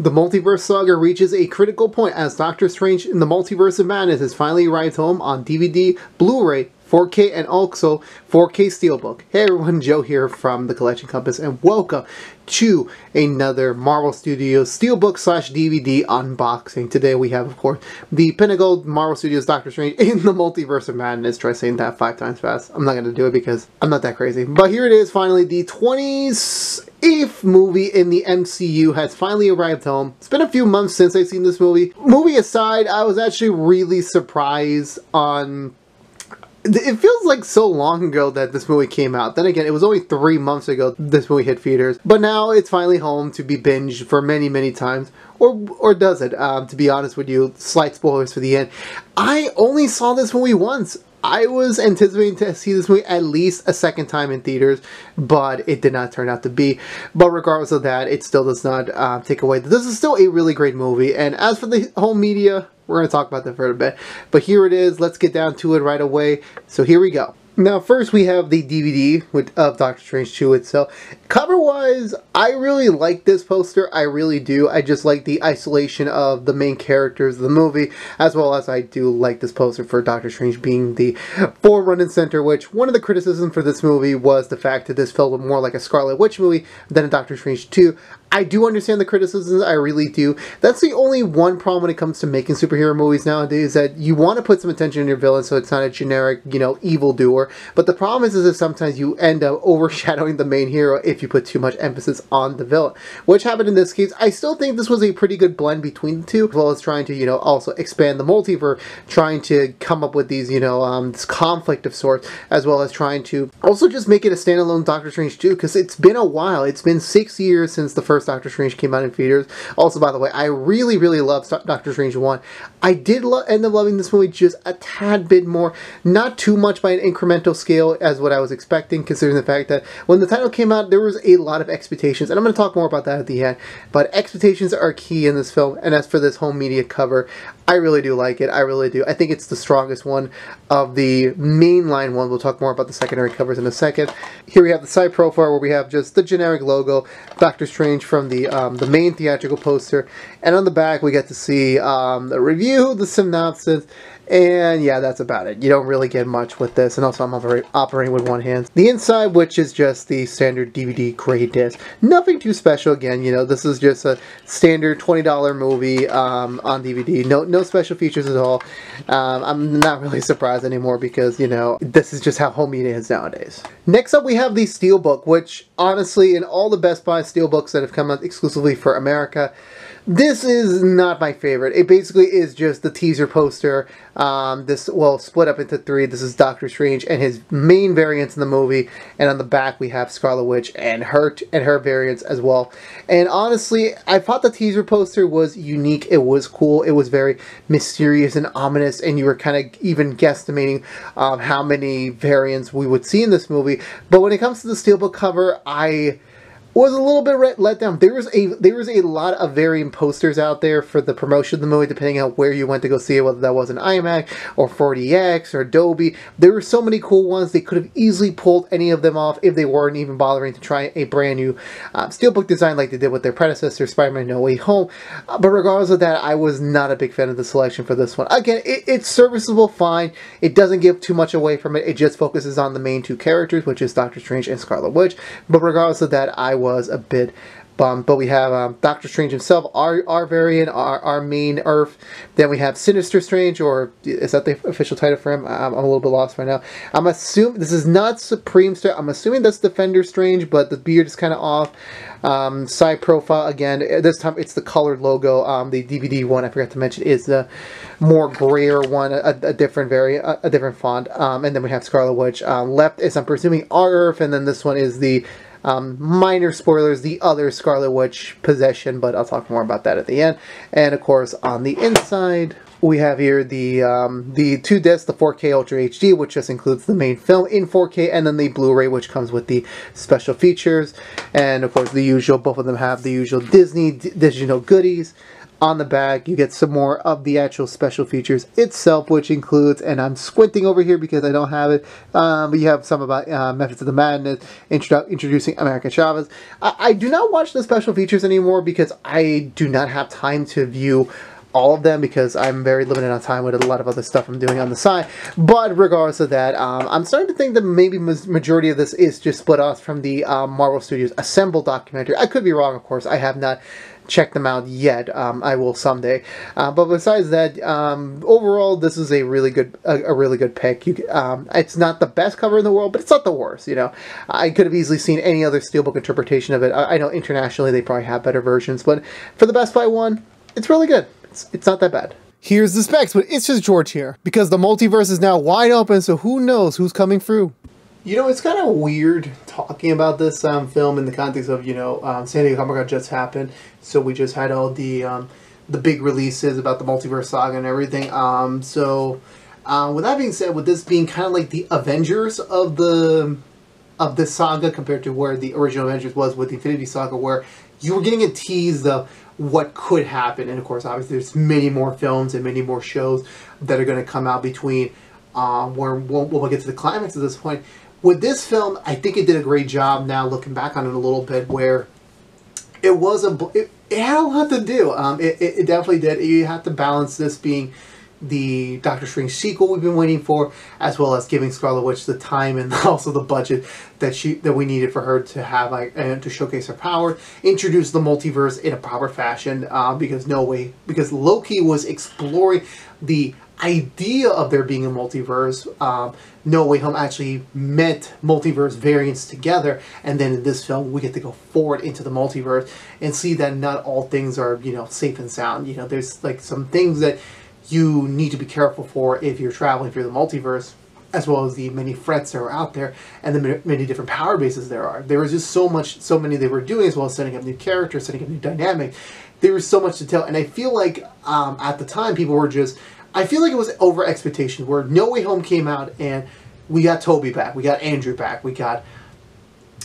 The multiverse saga reaches a critical point as Doctor Strange in the Multiverse of Madness has finally arrived home on DVD, Blu-ray, 4K, and also 4K Steelbook. Hey everyone, Joe here from The Collection Compass, and welcome to another Marvel Studios Steelbook / DVD unboxing. Today we have, of course, the pinnacle Marvel Studios Doctor Strange in the Multiverse of Madness. Try saying that 5 times fast. I'm not going to do it because I'm not that crazy. But here it is, finally, the 28th movie in the MCU has finally arrived home. It's been a few months since I've seen this movie. Movie aside, I was actually really surprised on... It feels like so long ago that this movie came out. Then again, it was only 3 months ago this movie hit theaters. But now it's finally home to be binged for many, many times. Or does it? To be honest with you, slight spoilers for the end. I only saw this movie once. I was anticipating to see this movie at least a second time in theaters, but it did not turn out to be. But regardless of that, it still does not take away that this is still a really great movie. And as for the home media, we're going to talk about that for a bit. But here it is. Let's get down to it right away. So here we go. Now, first we have the DVD of Doctor Strange 2 itself. Cover-wise, I really like this poster. I really do. I just like the isolation of the main characters of the movie, as well as I do like this poster for Doctor Strange being the forefront and center, which one of the criticisms for this movie was the fact that this felt more like a Scarlet Witch movie than a Doctor Strange 2. I do understand the criticisms, I really do. That's the only one problem when it comes to making superhero movies nowadays, that you want to put some attention in your villain so it's not a generic, evildoer. But the problem is that sometimes you end up overshadowing the main hero if you put too much emphasis on the villain. Which happened in this case. I still think this was a pretty good blend between the two, as well as trying to, also expand the multiverse, trying to come up with these, this conflict of sorts, as well as trying to also just make it a standalone Doctor Strange 2, because it's been a while. It's been 6 years since the first Doctor Strange came out in theaters. Also, by the way, I really, really love Doctor Strange 1. I did end up loving this movie just a tad bit more. Not too much by an incremental scale as what I was expecting, considering the fact that when the title came out, there was a lot of expectations, and I'm going to talk more about that at the end. But expectations are key in this film, and as for this home media cover, I really do like it. I really do. I think it's the strongest one of the mainline one. We'll talk more about the secondary covers in a second. Here we have the side profile where we have just the generic logo, Doctor Strange from the main theatrical poster, and on the back we get to see the review, the synopsis, and yeah, that's about it. You don't really get much with this, and also I'm operating with one hand. The inside, which is just the standard DVD grade disc. Nothing too special again, this is just a standard $20 movie on DVD. No special features at all. I'm not really surprised anymore because, this is just how home media is nowadays. Next up we have the Steelbook, which honestly, in all the Best Buy Steelbooks that have come out exclusively for America, this is not my favorite. It basically is just the teaser poster. Split up into 3. This is Doctor Strange and his main variants in the movie, and on the back we have Scarlet Witch and her variants as well. And honestly, I thought the teaser poster was unique. It was cool. It was very mysterious and ominous, and you were kind of even guesstimating how many variants we would see in this movie. But when it comes to the Steelbook cover, I was a little bit let down. There was a lot of variant posters out there for the promotion of the movie, depending on where you went to go see it, whether that was an IMAX or 4DX or Dolby. There were so many cool ones. They could have easily pulled any of them off if they weren't even bothering to try a brand new Steelbook design like they did with their predecessor, Spider-Man No Way Home. But regardless of that, I was not a big fan of the selection for this one. Again, it's serviceable, fine. It doesn't give too much away from it. It just focuses on the main 2 characters, which is Doctor Strange and Scarlet Witch. But regardless of that, I was a bit bummed. But we have Doctor Strange himself, our variant, our main Earth. Then we have Sinister Strange, or is that the official title for him? I'm a little bit lost right now. I'm assuming this is not Supreme Strange. I'm assuming that's Defender Strange, but the beard is kind of off. Side profile again. This time it's the colored logo. The DVD one, I forgot to mention, is the more grayer one, a different variant, a different font. And then we have Scarlet Witch. Left is, I'm presuming, our Earth, and then this one is the minor spoilers, the other Scarlet Witch possession, but I'll talk more about that at the end. And of course, on the inside, we have here the 2 discs, the 4K Ultra HD, which just includes the main film in 4K, and then the Blu-ray, which comes with the special features. And of course, the usual, both of them have the usual Disney digital goodies. On the back, you get some more of the actual special features itself, which includes, and I'm squinting over here because I don't have it, but you have some about Methods of the Madness, introducing America Chavez. I do not watch the special features anymore because I do not have time to view all of them because I'm very limited on time with a lot of other stuff I'm doing on the side. But regardless of that, I'm starting to think that maybe majority of this is just split off from the Marvel Studios Assemble documentary. I could be wrong, of course. I have not checked them out yet. I will someday. But besides that, overall, this is a really good pick. It's not the best cover in the world, but it's not the worst. You know, I could have easily seen any other Steelbook interpretation of it. I know internationally they probably have better versions, but for the Best Buy one, it's really good. It's not that bad. Here's the specs, but it's just George here. Because the multiverse is now wide open, so who knows who's coming through. You know, it's kind of weird talking about this film in the context of, you know, San Diego Comic-Con just happened, so we just had all the big releases about the multiverse saga and everything. With that being said, with this being kind of like the Avengers of this saga compared to where the original Avengers was with the Infinity Saga, where you were getting a tease of what could happen, and of course, obviously, there's many more films and many more shows that are going to come out between where we'll get to the climax at this point. With this film, I think it did a great job. Now looking back on it a little bit, where it was it had a lot to do. It definitely did. You have to balance this being the Doctor Strange sequel we've been waiting for, as well as giving Scarlet Witch the time and also the budget that we needed for her to have to showcase her power, introduce the multiverse in a proper fashion. Because Loki was exploring the idea of there being a multiverse. No Way Home actually met multiverse variants together, and then in this film we get to go forward into the multiverse and see that not all things are, you know, safe and sound. You know, there's like some things that you need to be careful for if you're traveling through the multiverse, as well as the many threats that are out there and the many different power bases there are. There was just so many they were doing, as well as setting up new characters, setting up new dynamic. There was so much to tell, and I feel like at the time people were just, I feel like it was over expectation, where No Way Home came out and we got Tobey back, we got Andrew back, we got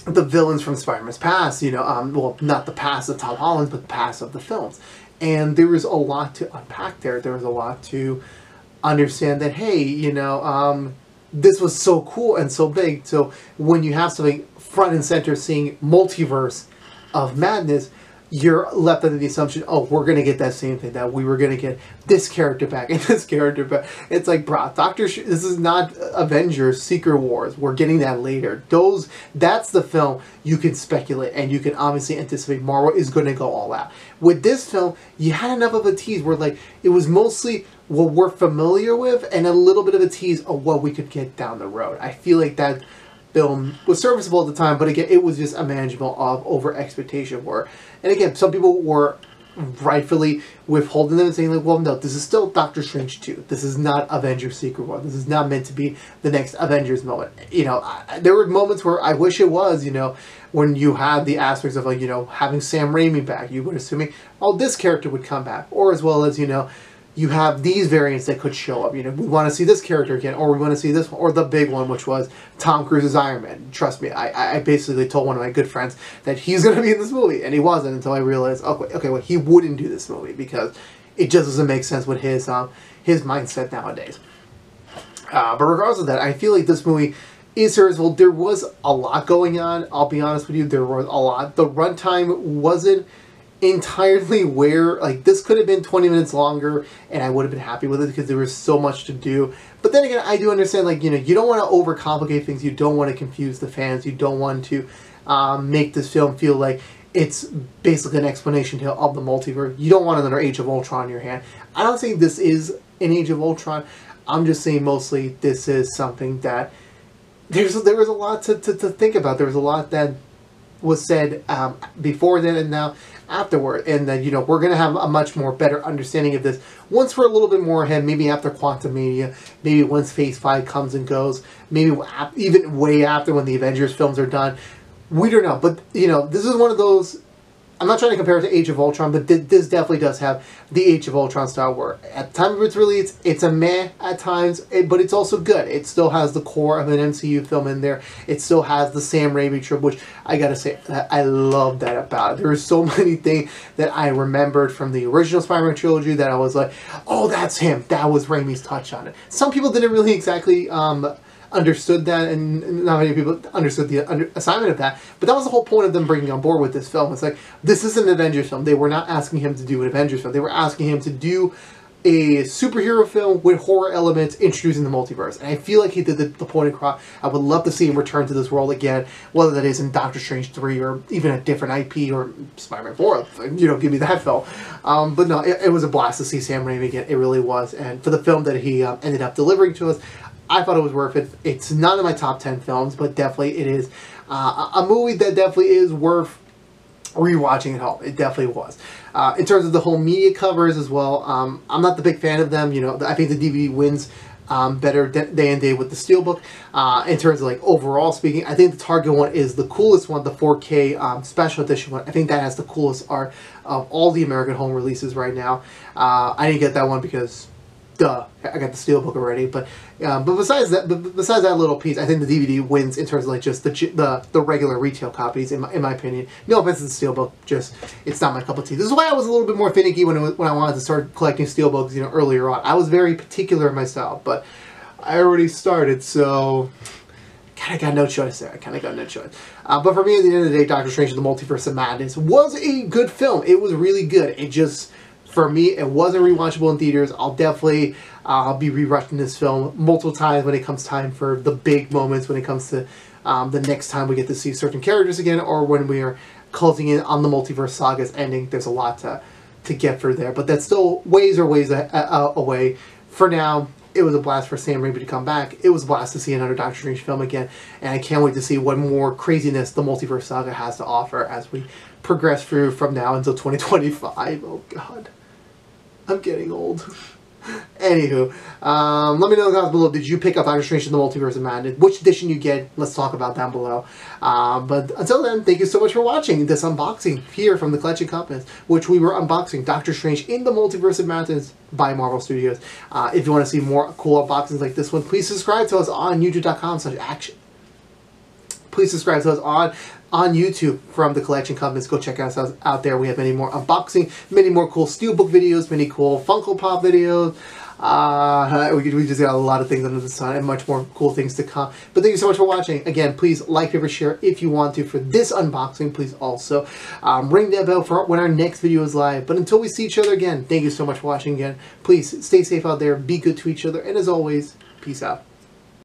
the villains from Spider-Man's past, you know, well, not the past of Tom Holland, but the past of the films. And there was a lot to unpack there. There was a lot to understand that, hey, you know, this was so cool and so big. So when you have something front and center seeing Multiverse of Madness, you're left under the assumption, oh, we're going to get that same thing, that we were going to get this character back and this character back. It's like, bro, this is not Avengers Secret Wars. We're getting that later. That's the film you can speculate, and you can obviously anticipate Marvel is going to go all out. With this film, you had enough of a tease where, like, it was mostly what we're familiar with and a little bit of a tease of what we could get down the road. I feel like that film was serviceable at the time, but again, it was just a manageable of over expectation where, and again, some people were rightfully withholding them and saying like, well, no, this is still Doctor Strange 2. This is not Avengers Secret War. This is not meant to be the next Avengers moment. You know, there were moments where I wish it was, you know, when you had the aspects of, like, you know, having Sam Raimi back, you would assuming, oh, this character would come back, or as well as, you know, you have these variants that could show up. You know, we want to see this character again, or we want to see this one, or the big one, which was Tom Cruise's Iron Man. Trust me, I basically told one of my good friends that he's going to be in this movie, and he wasn't until I realized, okay, well, he wouldn't do this movie because it just doesn't make sense with his mindset nowadays. But regardless of that, I feel like this movie is serviceable. There was a lot going on. I'll be honest with you, there was a lot. The runtime wasn't entirely where, like, this could have been 20 minutes longer and I would have been happy with it because there was so much to do. But then again, I do understand, like, you know, you don't want to overcomplicate things, you don't want to confuse the fans, you don't want to make this film feel like it's basically an explanation of the multiverse. You don't want another Age of Ultron in your hand. I don't think this is an Age of Ultron. I'm just saying mostly this is something that there was a lot to think about. There was a lot that was said before then and now afterward, and then, you know, we're going to have a much more better understanding of this once we're a little bit more ahead, maybe after Quantumania, maybe once Phase 5 comes and goes, maybe even way after when the Avengers films are done. We don't know, but, you know, this is one of those I'm not trying to compare it to Age of Ultron, but this definitely does have the Age of Ultron style where at the time of its release, it's a meh at times, but it's also good. It still has the core of an MCU film in there. It still has the Sam Raimi trope, which I gotta say, I love that about it. There were so many things that I remembered from the original Spider-Man trilogy that I was like, oh, that's him. That was Raimi's touch on it. Some people didn't really exactly understood that, and not many people understood the assignment of that, but that was the whole point of them bringing on board with this film. It's like, this is an Avengers film. They were not asking him to do an Avengers film. They were asking him to do a superhero film with horror elements introducing the multiverse, and I feel like he did the point across. I would love to see him return to this world again, whether that is in Doctor Strange 3 or even a different IP or Spider-Man 4, you know, give me that film. But no, it was a blast to see Sam Raimi again. It really was, and for the film that he ended up delivering to us, I thought it was worth it. It's not in my top 10 films, but definitely it is a movie that definitely is worth rewatching at home. It definitely was. In terms of the whole media covers as well, I'm not the big fan of them. You know, I think the DVD wins better day and day with the Steelbook. In terms of like overall speaking, I think the Target one is the coolest one, the 4K special edition one. I think that has the coolest art of all the American Home releases right now. I didn't get that one because duh, I got the Steelbook already, but besides that little piece, I think the DVD wins in terms of like just the regular retail copies, in my opinion. No offense to the Steelbook, just it's not my cup of tea. This is why I was a little bit more finicky when I wanted to start collecting Steelbooks, you know, earlier on. I was very particular in my style, but I already started, so kind of got no choice there. I kind of got no choice. But for me, at the end of the day, Doctor Strange in the Multiverse of Madness was a good film. It was really good. It just, for me, it wasn't rewatchable in theaters. I'll definitely be rewatching this film multiple times when it comes time for the big moments, when it comes to the next time we get to see certain characters again, or when we are closing in on the multiverse saga's ending. There's a lot to get through there, but that's still ways away. For now, it was a blast for Sam Raimi to come back. It was a blast to see another Doctor Strange film again, and I can't wait to see what more craziness the multiverse saga has to offer as we progress through from now until 2025. Oh God. I'm getting old. Anywho, let me know in the comments below, did you pick up Doctor Strange in the Multiverse of Madness? Which edition you get? Let's talk about down below. But until then, thank you so much for watching this unboxing here from the Collection Compass, which we were unboxing Doctor Strange in the Multiverse of Madness by Marvel Studios. If you want to see more cool unboxings like this one, please subscribe to us on youtube.com/action. Please subscribe to us on YouTube from the Collection Compass. Go check us out there. We have many more unboxing, many more cool Steelbook videos, many cool Funko Pop videos. We just got a lot of things under the sun and much more cool things to come. But thank you so much for watching. Again, please like, favorite, share if you want to for this unboxing. Please also ring that bell for when our next video is live. But until we see each other again, thank you so much for watching again. Please stay safe out there, be good to each other, and as always, peace out.